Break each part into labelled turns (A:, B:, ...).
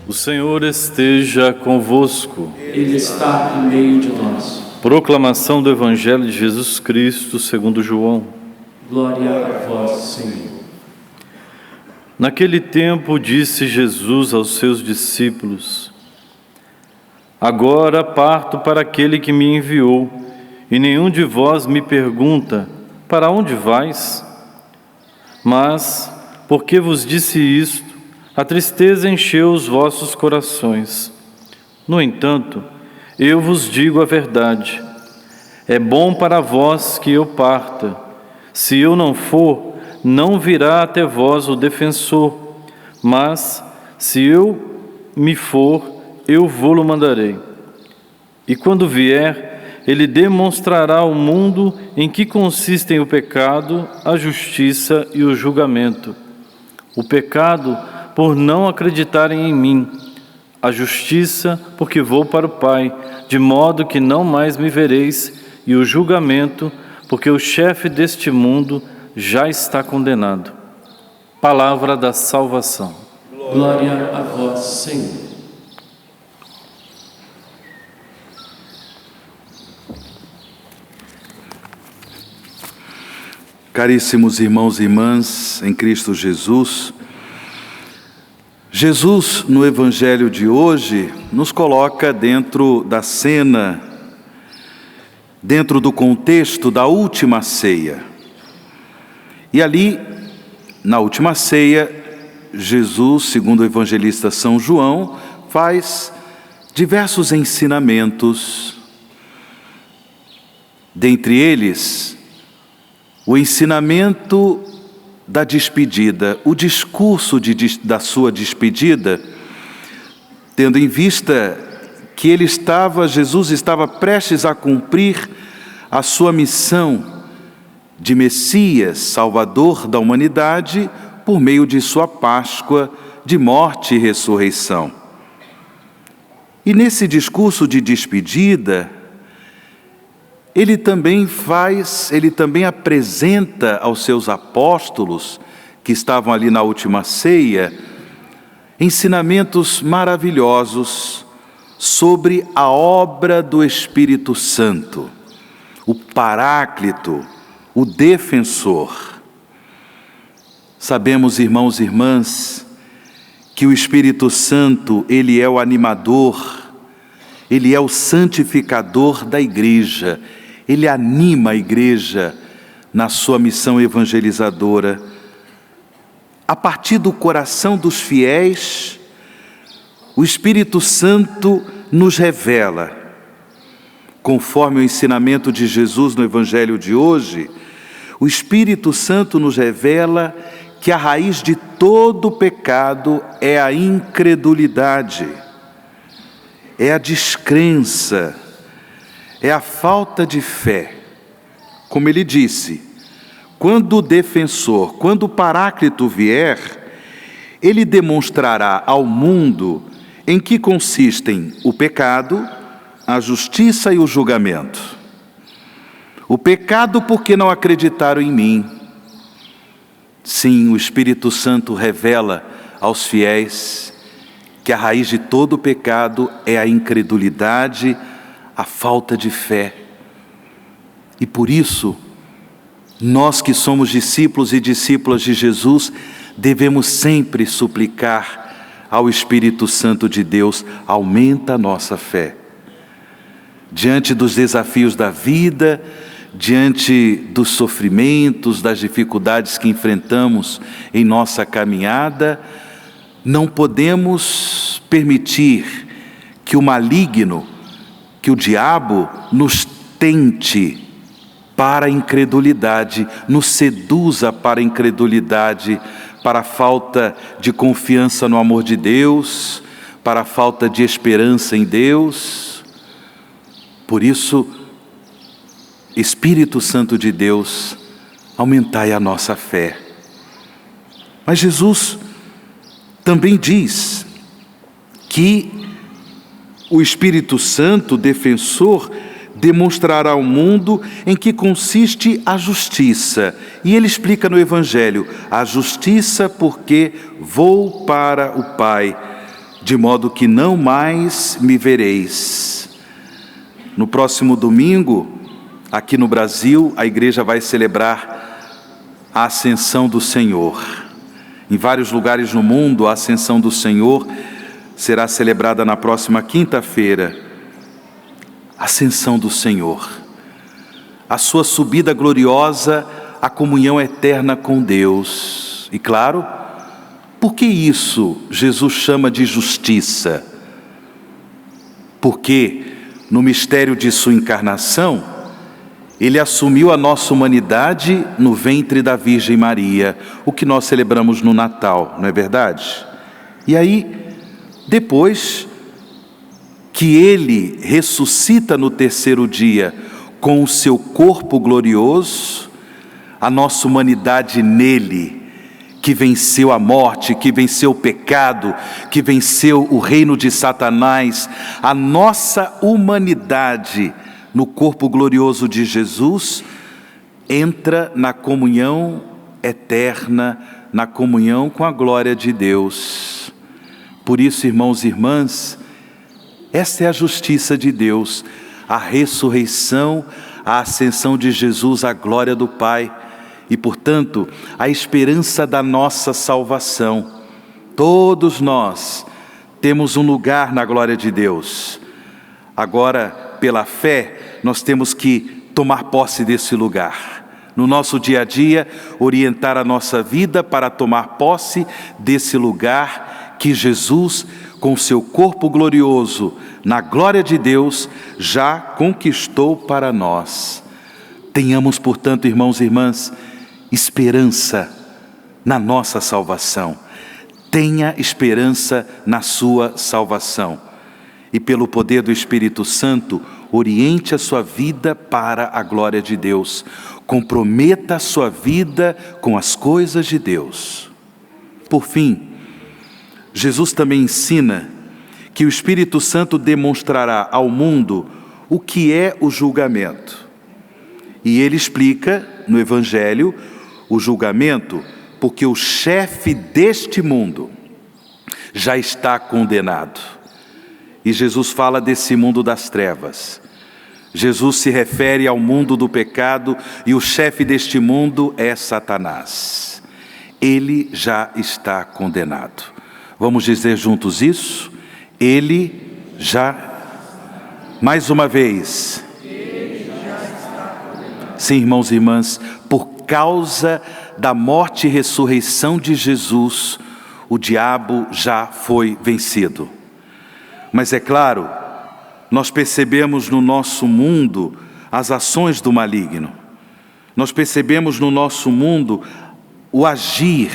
A: O Senhor esteja convosco.
B: Ele está em meio de nós.
A: Proclamação do Evangelho de Jesus Cristo segundo João.
B: Glória a vós, Senhor.
A: Naquele tempo disse Jesus aos seus discípulos: Agora parto para aquele que me enviou, e nenhum de vós me pergunta: para onde vais? Mas, porque vos disse isto, a tristeza encheu os vossos corações. No entanto, eu vos digo a verdade. É bom para vós que eu parta. Se eu não for, não virá até vós o defensor. Mas, se eu me for, eu vô-lo mandarei. E quando vier, ele demonstrará ao mundo em que consistem o pecado, a justiça e o julgamento. O pecado, por não acreditarem em mim, a justiça, porque vou para o Pai, de modo que não mais me vereis, e o julgamento, porque o chefe deste mundo já está condenado. Palavra da salvação.
B: Glória a vós, Senhor.
C: Caríssimos irmãos e irmãs em Cristo Jesus, Jesus, no Evangelho de hoje, nos coloca dentro da cena, dentro do contexto da última ceia. E ali, na última ceia, Jesus, segundo o evangelista São João, faz diversos ensinamentos. Dentre eles, o ensinamento da despedida, o discurso da sua despedida, tendo em vista que Jesus estava prestes a cumprir a sua missão de Messias, Salvador da humanidade, por meio de sua Páscoa de morte e ressurreição. E nesse discurso de despedida, ele também apresenta aos seus apóstolos, que estavam ali na última ceia, ensinamentos maravilhosos sobre a obra do Espírito Santo, o Paráclito, o Defensor. Sabemos, irmãos e irmãs, que o Espírito Santo, ele é o animador, ele é o santificador da igreja, ele anima a igreja na sua missão evangelizadora. A partir do coração dos fiéis, o Espírito Santo nos revela, conforme o ensinamento de Jesus no Evangelho de hoje, o Espírito Santo nos revela que a raiz de todo pecado é a incredulidade, é a descrença, é a falta de fé. Como ele disse, quando o defensor, quando o Paráclito vier, ele demonstrará ao mundo em que consistem o pecado, a justiça e o julgamento. O pecado porque não acreditaram em mim. Sim, o Espírito Santo revela aos fiéis que a raiz de todo o pecado é a incredulidade, a falta de fé. E por isso, nós que somos discípulos e discípulas de Jesus, devemos sempre suplicar ao Espírito Santo de Deus: aumenta a nossa fé. Diante dos desafios da vida, diante dos sofrimentos, das dificuldades que enfrentamos em nossa caminhada, não podemos permitir que o maligno, que o diabo nos tente para a incredulidade, nos seduza para a incredulidade, para a falta de confiança no amor de Deus, para a falta de esperança em Deus. Por isso, Espírito Santo de Deus, aumentai a nossa fé. Mas Jesus também diz que o Espírito Santo, defensor, demonstrará ao mundo em que consiste a justiça. E ele explica no Evangelho: a justiça porque vou para o Pai, de modo que não mais me vereis. No próximo domingo, aqui no Brasil, a igreja vai celebrar a Ascensão do Senhor. Em vários lugares no mundo, a Ascensão do Senhor será celebrada na próxima quinta-feira. Ascensão do Senhor. A sua subida gloriosa, a comunhão eterna com Deus. E claro, por que isso Jesus chama de justiça? Porque no mistério de sua encarnação, Ele assumiu a nossa humanidade no ventre da Virgem Maria, o que nós celebramos no Natal, não é verdade? E aí, depois que Ele ressuscita no terceiro dia com o seu corpo glorioso, a nossa humanidade nele, que venceu a morte, que venceu o pecado, que venceu o reino de Satanás, a nossa humanidade no corpo glorioso de Jesus, entra na comunhão eterna, na comunhão com a glória de Deus. Por isso, irmãos e irmãs, essa é a justiça de Deus, a ressurreição, a ascensão de Jesus à glória do Pai e, portanto, a esperança da nossa salvação. Todos nós temos um lugar na glória de Deus. Agora, pela fé, nós temos que tomar posse desse lugar. No nosso dia a dia, orientar a nossa vida para tomar posse desse lugar que Jesus, com seu corpo glorioso, na glória de Deus, já conquistou para nós. Tenhamos, portanto, irmãos e irmãs, esperança na nossa salvação. Tenha esperança na sua salvação. E pelo poder do Espírito Santo, oriente a sua vida para a glória de Deus. Comprometa a sua vida com as coisas de Deus. Por fim, Jesus também ensina que o Espírito Santo demonstrará ao mundo o que é o julgamento. E ele explica no Evangelho o julgamento porque o chefe deste mundo já está condenado. E Jesus fala desse mundo das trevas. Jesus se refere ao mundo do pecado e o chefe deste mundo é Satanás. Ele já está condenado. Vamos dizer juntos isso? Ele já... Mais uma vez. Sim, irmãos e irmãs, por causa da morte e ressurreição de Jesus, o diabo já foi vencido. Mas é claro, nós percebemos no nosso mundo as ações do maligno. Nós percebemos no nosso mundo o agir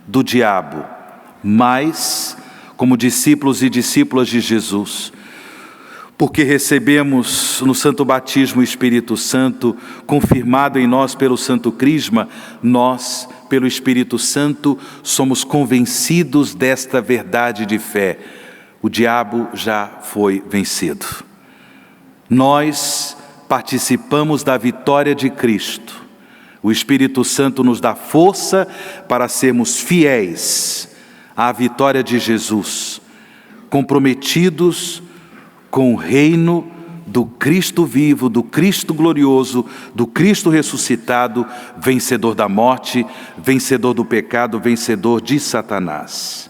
C: do diabo. Mas, como discípulos e discípulas de Jesus, porque recebemos no Santo Batismo o Espírito Santo, confirmado em nós pelo Santo Crisma, nós, pelo Espírito Santo, somos convencidos desta verdade de fé. O diabo já foi vencido. Nós participamos da vitória de Cristo. O Espírito Santo nos dá força para sermos fiéis à vitória de Jesus, comprometidos com o reino do Cristo vivo, do Cristo glorioso, do Cristo ressuscitado, vencedor da morte, vencedor do pecado, vencedor de Satanás.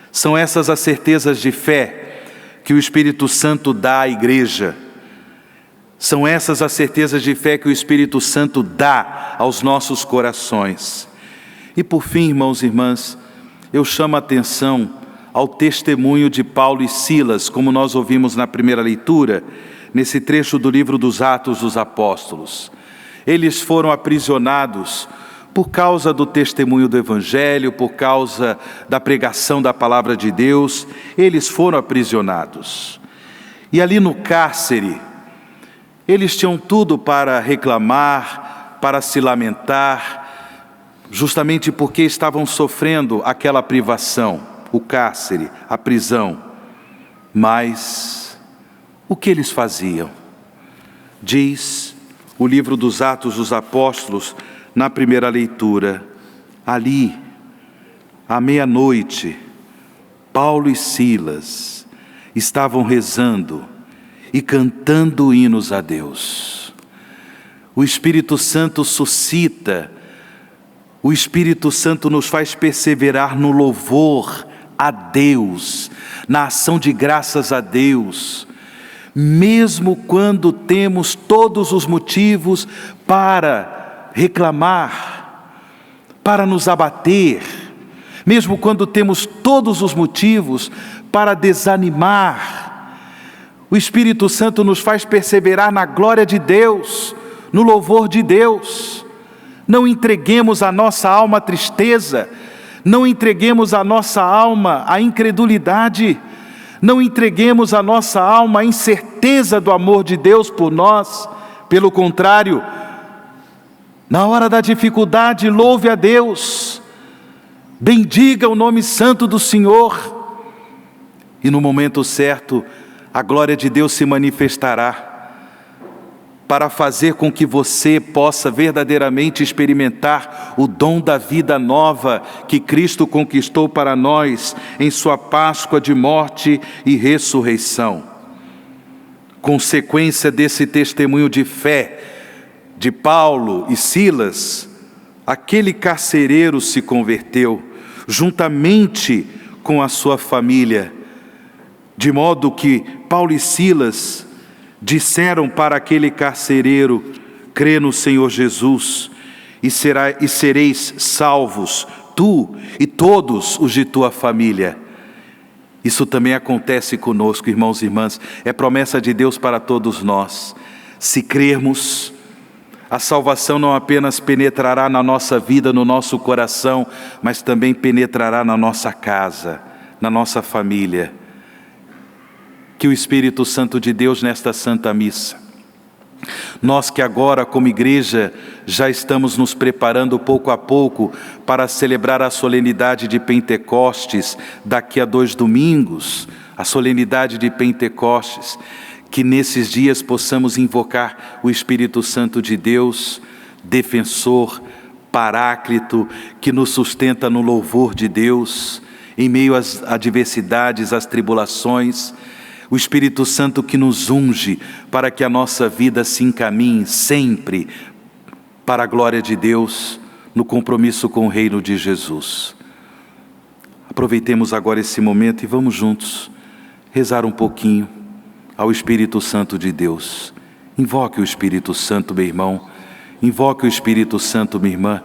C: São essas as certezas de fé que o Espírito Santo dá à igreja. São essas as certezas de fé que o Espírito Santo dá aos nossos corações. E por fim, irmãos e irmãs, eu chamo a atenção ao testemunho de Paulo e Silas, como nós ouvimos na primeira leitura, nesse trecho do livro dos Atos dos Apóstolos. Eles foram aprisionados por causa do testemunho do Evangelho, por causa da pregação da palavra de Deus, eles foram aprisionados. E ali no cárcere, eles tinham tudo para reclamar, para se lamentar, justamente porque estavam sofrendo aquela privação, o cárcere, a prisão. Mas o que eles faziam? Diz o livro dos Atos dos Apóstolos, na primeira leitura, ali, à meia-noite, Paulo e Silas estavam rezando e cantando hinos a Deus. O Espírito Santo suscita, o Espírito Santo nos faz perseverar no louvor a Deus, na ação de graças a Deus, mesmo quando temos todos os motivos para reclamar, para nos abater, mesmo quando temos todos os motivos para desanimar. O Espírito Santo nos faz perseverar na glória de Deus, no louvor de Deus. Não entreguemos a nossa alma à tristeza, não entreguemos a nossa alma à incredulidade, não entreguemos a nossa alma à incerteza do amor de Deus por nós. Pelo contrário, na hora da dificuldade, louve a Deus, bendiga o nome santo do Senhor, e no momento certo, a glória de Deus se manifestará, para fazer com que você possa verdadeiramente experimentar o dom da vida nova que Cristo conquistou para nós em sua Páscoa de morte e ressurreição. Consequência desse testemunho de fé de Paulo e Silas, aquele carcereiro se converteu, juntamente com a sua família, de modo que Paulo e Silas disseram para aquele carcereiro: crê no Senhor Jesus e sereis salvos, tu e todos os de tua família. Isso também acontece conosco, irmãos e irmãs, é promessa de Deus para todos nós. Se crermos, a salvação não apenas penetrará na nossa vida, no nosso coração, mas também penetrará na nossa casa, na nossa família. Que o Espírito Santo de Deus nesta Santa Missa, nós que agora como igreja já estamos nos preparando pouco a pouco para celebrar a solenidade de Pentecostes daqui a 2 domingos, a solenidade de Pentecostes, que nesses dias possamos invocar o Espírito Santo de Deus, defensor, paráclito, que nos sustenta no louvor de Deus, em meio às adversidades, às tribulações. O Espírito Santo que nos unge para que a nossa vida se encaminhe sempre para a glória de Deus, no compromisso com o reino de Jesus. Aproveitemos agora esse momento e vamos juntos rezar um pouquinho ao Espírito Santo de Deus. Invoque o Espírito Santo, meu irmão, invoque o Espírito Santo, minha irmã,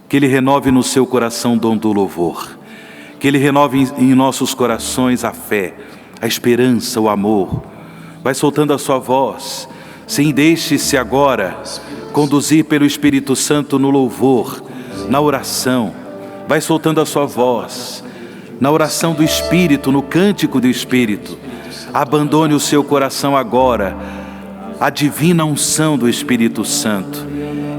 C: que Ele renove no seu coração o dom do louvor, que Ele renove em nossos corações a fé, a esperança, o amor. Vai soltando a sua voz. Sim, deixe-se agora conduzir pelo Espírito Santo no louvor, na oração. Vai soltando a sua voz, na oração do Espírito, no cântico do Espírito. Abandone o seu coração agora à divina unção do Espírito Santo.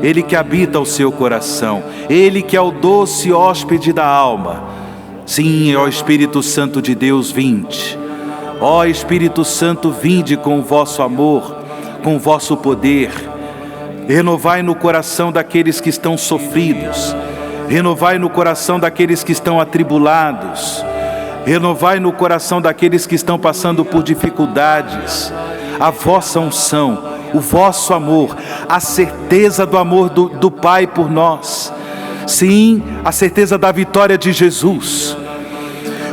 C: Ele que habita o seu coração, Ele que é o doce hóspede da alma. Sim, ó Espírito Santo de Deus, vinde. Ó Espírito Santo, vinde com o vosso amor, com o vosso poder. Renovai no coração daqueles que estão sofridos, renovai no coração daqueles que estão atribulados, renovai no coração daqueles que estão passando por dificuldades, a vossa unção, o vosso amor, a certeza do amor do Pai por nós. Sim, a certeza da vitória de Jesus.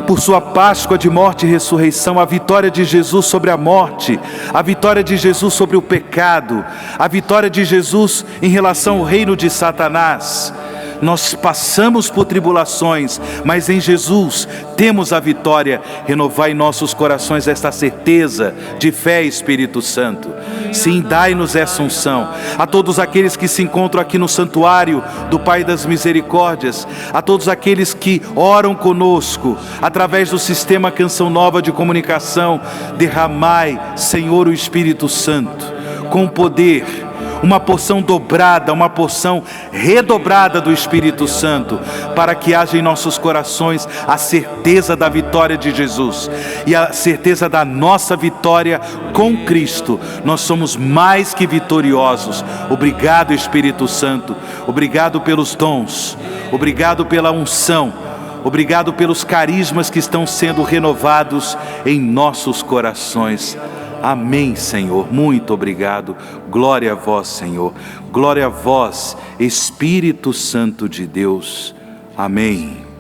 C: Por sua Páscoa de morte e ressurreição, a vitória de Jesus sobre a morte, a vitória de Jesus sobre o pecado, a vitória de Jesus em relação ao reino de Satanás. Nós passamos por tribulações, mas em Jesus temos a vitória. Renovai em nossos corações esta certeza de fé, Espírito Santo. Sim, dai-nos essa unção. A todos aqueles que se encontram aqui no santuário do Pai das Misericórdias, a todos aqueles que oram conosco, através do sistema Canção Nova de comunicação, derramai, Senhor, o Espírito Santo, com poder, uma porção dobrada, uma porção redobrada do Espírito Santo, para que haja em nossos corações a certeza da vitória de Jesus e a certeza da nossa vitória com Cristo. Nós somos mais que vitoriosos. Obrigado, Espírito Santo, obrigado pelos dons, obrigado pela unção, Obrigado pelos carismas que estão sendo renovados em nossos corações. Amém, Senhor. Muito obrigado. Glória a vós, Senhor. Glória a vós, Espírito Santo de Deus. Amém.